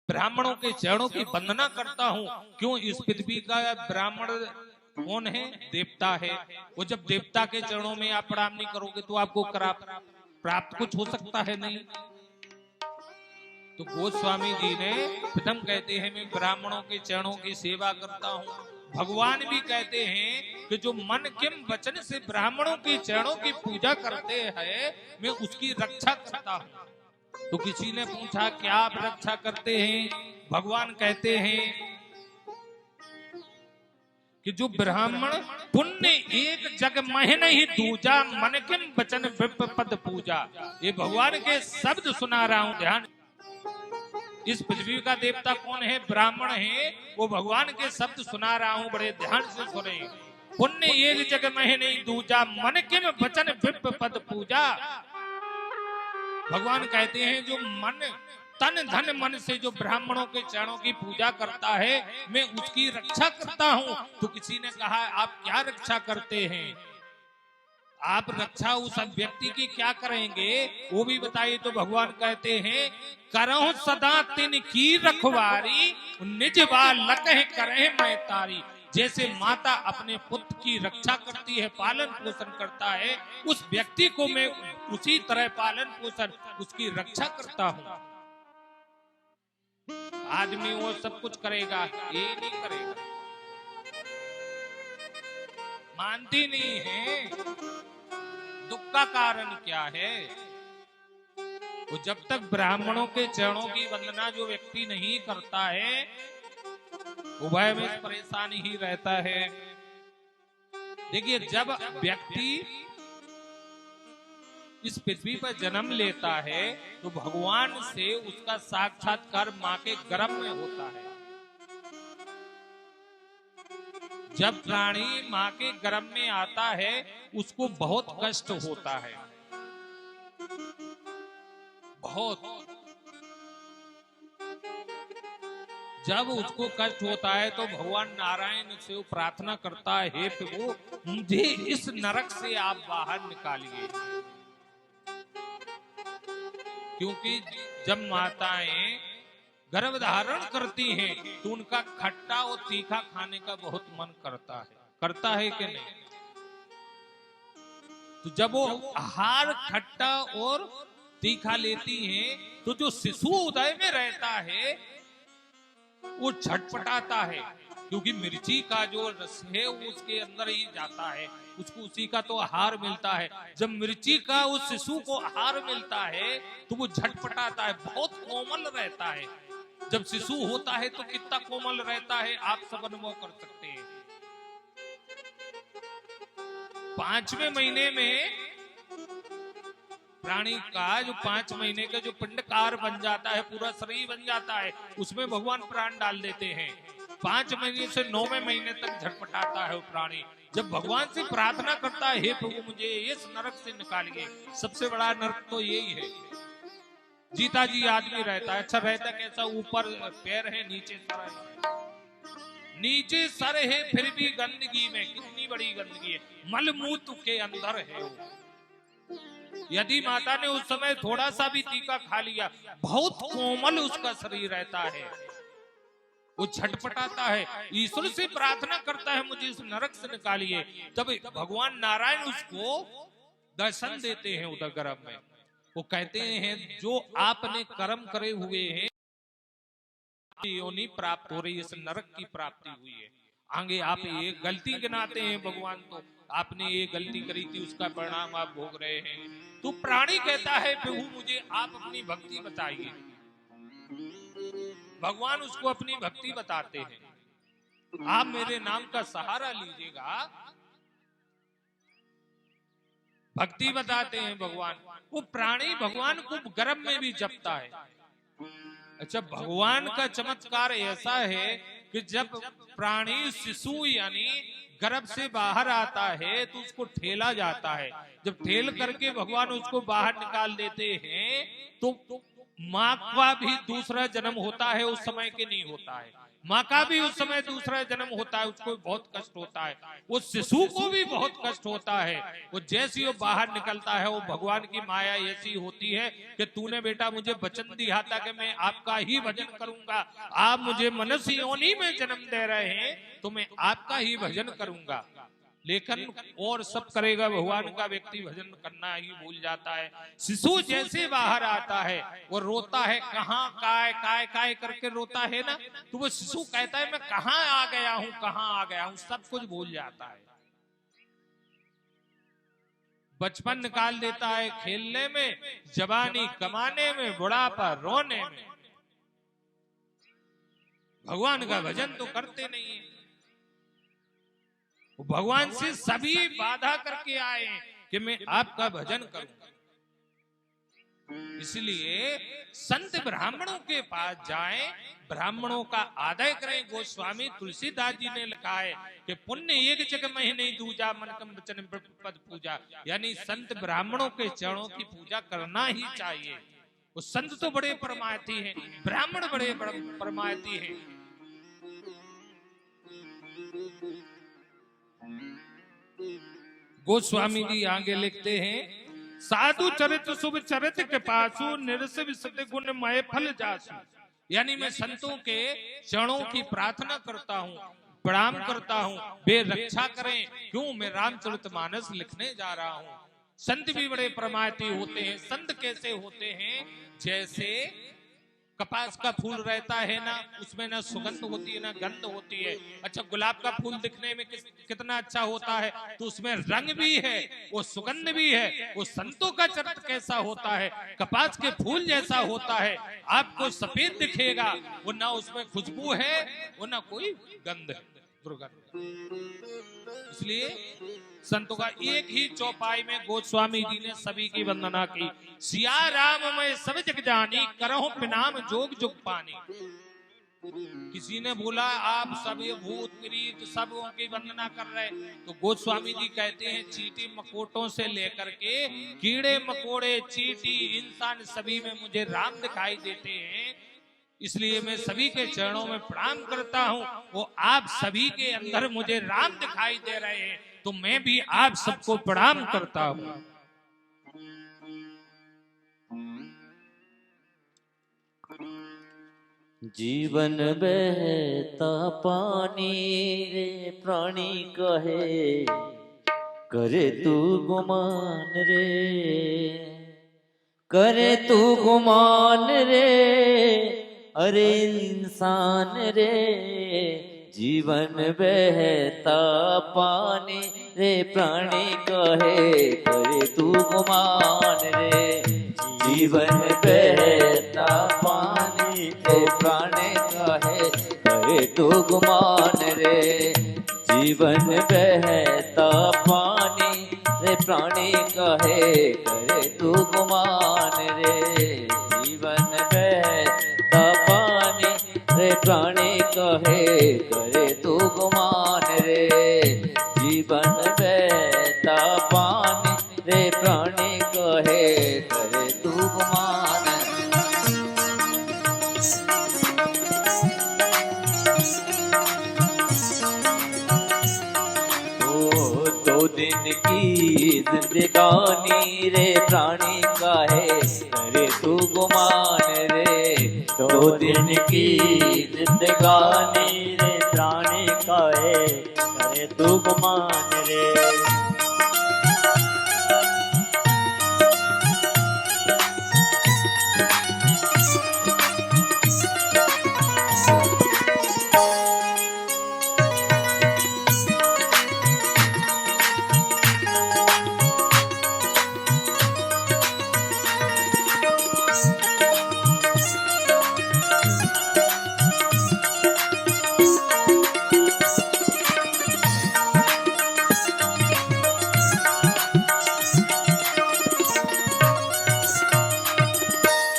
ब्राह्मणों के चरणों की वंदना करता हूँ। क्यों? इस पृथ्वी का ब्राह्मण कौन है? देवता है। वो जब देवता के चरणों में आप प्रणाम नहीं करोगे तो आपको प्राप्त कुछ हो सकता है? नहीं। तो गोस्वामी जी ने प्रथम कहते हैं मैं ब्राह्मणों के चरणों की सेवा करता हूँ। भगवान भी कहते हैं कि जो मन किम वचन से ब्राह्मणों के चरणों की पूजा करते हैं मैं उसकी रक्षा करता हूँ। तो किसी ने पूछा क्या आप रक्षा करते हैं? भगवान कहते हैं कि जो ब्राह्मण पुण्य एक जग मह नहीं दूजा मन किम वचन विप्र पद पूजा। ये भगवान के शब्द सुना रहा हूं, ध्यान। इस पृथ्वी का देवता कौन है? ब्राह्मण है। वो भगवान के शब्द सुना रहा हूं, बड़े ध्यान से सुने। पुण्य एक जग मह नहीं दूजा मन किम वचन विप्र पद पूजा। भगवान कहते हैं जो मन तन धन मन से जो ब्राह्मणों के चरणों की पूजा करता है मैं उसकी रक्षा करता हूं। तो किसी ने कहा आप क्या रक्षा करते हैं? आप रक्षा उस व्यक्ति की क्या करेंगे वो भी बताइए। तो भगवान कहते हैं करहूं सदा तिन की रखवारी निज बालक करे मैं तारी। जैसे माता अपने पुत्र की रक्षा करती है, पालन पोषण करता है, उस व्यक्ति को मैं उसी तरह पालन पोषण उसकी रक्षा करता हूं। आदमी वो सब कुछ करेगा, ये नहीं करेगा, मानती नहीं है। दुख का कारण क्या है? वो जब तक ब्राह्मणों के चरणों की वंदना जो व्यक्ति नहीं करता है उभय में परेशानी ही रहता है। देखिए जब व्यक्ति इस पृथ्वी पर जन्म लेता है तो भगवान से उसका साक्षात्कार मां के गर्भ में होता है। जब प्राणी मां के गर्भ में आता है उसको बहुत कष्ट होता है, बहुत। जब उसको कष्ट होता है तो भगवान नारायण से वो प्रार्थना करता है हे प्रभु मुझे इस नरक से आप बाहर निकालिए। क्योंकि जब माताएं गर्भ धारण करती हैं तो उनका खट्टा और तीखा खाने का बहुत मन करता है कि नहीं? तो जब वो आहार खट्टा और तीखा लेती हैं तो जो शिशु उदय में रहता है वो झटपटाता है, क्योंकि मिर्ची का जो रस है वो उसके अंदर ही जाता है, उसको उसी का तो आहार मिलता है। जब मिर्ची का उस शिशु को आहार मिलता है तो वो झटपटाता है, बहुत कोमल रहता है। जब शिशु होता है तो कितना कोमल रहता है आप सब अनुभव कर सकते हैं। 5वें महीने में प्राणी का जो 5 महीने का जो पिंडकार बन जाता है, पूरा शरीर बन जाता है, उसमें भगवान प्राण डाल देते हैं। 5 महीने से 9वें महीने तक झटपटाता है वो प्राणी। जब भगवान से प्रार्थना करता है हे प्रभु मुझे इस नरक से निकालिए। सबसे बड़ा नरक तो यही है। जीता जी आदमी रहता है, अच्छा रहता कैसा? ऊपर पैर है नीचे सर है, नीचे सर है फिर भी गंदगी में, कितनी बड़ी गंदगी है, मलमूत्र के अंदर है वो। यदि माता ने उस समय थोड़ा सा भी तीखा खा लिया बहुत कोमल उसका शरीर रहता है, वो झटपटाता है, ईश्वर से प्रार्थना करता है मुझे इस नरक से निकालिए। तब भगवान नारायण उसको दर्शन देते हैं उधर गर्भ में। वो कहते हैं जो आपने कर्म करे हुए हैं योनि प्राप्त हो रही है, इस नरक की प्राप्ति हुई है। आगे आप ये गलती गिनाते हैं भगवान, तो आपने ये गलती करी थी उसका परिणाम आप भोग रहे हैं। तो प्राणी कहता है प्रभु मुझे आप अपनी भक्ति बताइए। भगवान उसको अपनी भक्ति बताते हैं, आप मेरे नाम का सहारा लीजिएगा, भक्ति बताते हैं भगवान। वो प्राणी भगवान को गर्भ में भी जपता है। अच्छा भगवान का चमत्कार ऐसा है कि जब प्राणी शिशु यानी गर्भ से बाहर आता है तो उसको ठेला जाता है। जब ठेल करके भगवान उसको बाहर निकाल देते हैं तो माँ का भी दूसरा जन्म होता है, उस समय के नहीं होता है। माँ का भी उस समय दूसरा जन्म होता है, उसको बहुत कष्ट होता है। वो शिशु को भी बहुत कष्ट होता है। वो जैसे वो बाहर निकलता है, वो भगवान की माया ऐसी होती है कि तूने बेटा मुझे वचन दिया था कि मैं आपका ही भजन करूंगा, आप मुझे मनुष्य योनि में जन्म दे रहे हैं तो मैं आपका ही भजन करूंगा। लेकिन और सब करेगा भगवान का, व्यक्ति भजन करना ही भूल जाता है। शिशु जैसे बाहर आता है वो रोता है, कहाँ काय काय काय करके रोता है ना, तो वो शिशु कहता है मैं कहाँ आ गया हूँ, कहाँ आ गया हूँ, सब कुछ भूल जाता है। बचपन निकाल देता है खेलने में, जवानी कमाने में, बुढ़ापा रोने में। भगवान का भजन तो करते नहीं है। भगवान से सभी बाधा करके आए कि मैं आपका भजन करूंगा। इसलिए संत ब्राह्मणों के पास जाएं, ब्राह्मणों का आदर करें। गोस्वामी तुलसीदास जी ने लिखा है कि पुण्य एक जग में ही नहीं दूजा, मन कम वचन पद पूजा। यानी संत ब्राह्मणों के चरणों की पूजा करना ही चाहिए। वो संत तो बड़े परमार्थी हैं, ब्राह्मण बड़े परमार्थी हैं। गोस्वामी जी आगे लिखते हैं, साधु चरित्र शुभ चरित्र के पासु, निरस विशद गुण मय फल जासु। यानी मैं संतों के चरणों की प्रार्थना करता हूँ, प्रणाम करता हूँ, वे रक्षा करें। क्यों? मैं रामचरितमानस लिखने जा रहा हूँ। संत भी बड़े परमार्थी होते हैं। संत कैसे होते हैं? जैसे कपास का फूल रहता है ना, उसमें ना सुगंध होती है ना गंध होती है। अच्छा, गुलाब का फूल दिखने में कितना अच्छा होता है, तो उसमें रंग भी है, वो सुगंध भी है। वो संतों का चरित्र कैसा होता है? कपास के फूल जैसा होता है। आपको सफेद दिखेगा, वो ना उसमें खुशबू है, वो ना कोई गंध है, दुर्गंध। इसलिए संतों का एक ही चौपाई में गोस्वामी जी ने सभी की वंदना की। सिया राम मैं सब जग जानी, करहु पिनाम जोग जुग पानी। किसी ने बोला आप सब भूत प्रीत सबों की वंदना कर रहे, तो गोस्वामी जी कहते हैं चींटी मकोटों से लेकर के कीड़े मकोड़े, चींटी, इंसान, सभी में मुझे राम दिखाई देते हैं। इसलिए मैं सभी के चरणों में प्रणाम करता हूँ। वो आप सभी के अंदर मुझे राम दिखाई दे रहे हैं, तो मैं भी आप सबको प्रणाम करता हूँ। जीवन बहता पानी रे प्राणी कहे, करे तू गुमान रे, करे तू गुमान रे, अरे इंसान रे। जीवन बहता पानी रे प्राणी कहे, करे तू गुमान रे। जीवन बहता पानी रे प्राणी कहे, करे तू गुमान रे। जीवन बहता पानी रे प्राणी कहे, करे तू गुमान रे। जीवन बहता पानी रे प्राणी कहे, करे तू गुमान रे। जीवन बहता पानी रे प्राणी कहे, करे तू गुमान। दो दिन की जिंदगानी रे प्राणी काहे, करे तू गुमान रे। दो दिन की जिंदगानी रे प्राणी काहे, करे तू गुमान रे।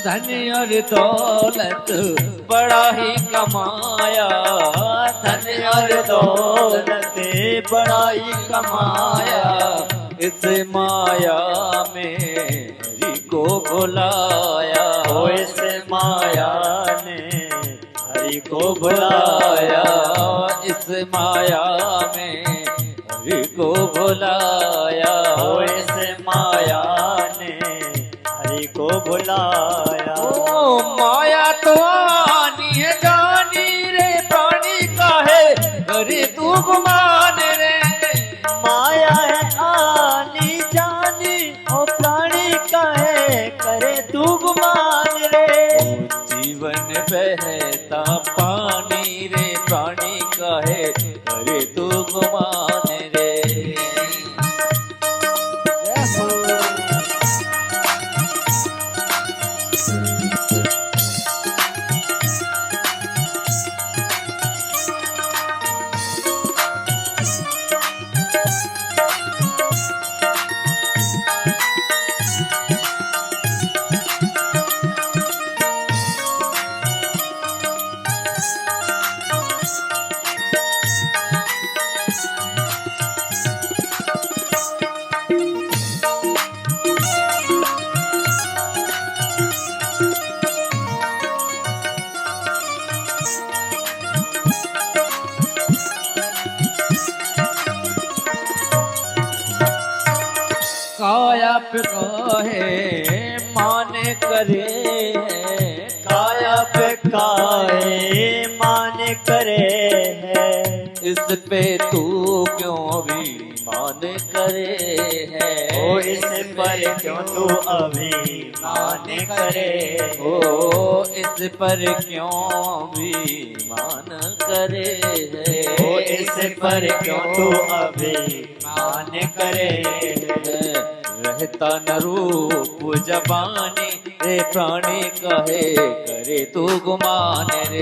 धन और दौलत बड़ा ही कमाया, धन और दौलत बड़ा ही कमाया। इस माया में हरि को बुलाया, ओ इस माया ने हरि को बुलाया, इस माया में हरि को बुलाया, ओ इस माया ने हरि को बुलाया। ओ माया तो आनी है जानी रे, प्राणी काहे करे तू गुमान रे। माया है आनी जानी, ओ प्राणी काहे करे तू गुमान रे। जीवन बहता पानी रे, प्राणी काहे करे तू गुमान रे। काया पे काहे मान करे है, काया पे काहे मान करे है, इस पे तू क्यों भी मान करे है। ओ इस पर क्यों तू अभिमान करे। ओ इस पर क्यों भी मान करे है। ओ इस पर क्यों तू अभिमान करे। रहता न रूप जबानी रे, प्राणी कहे करे तू गुमान रे।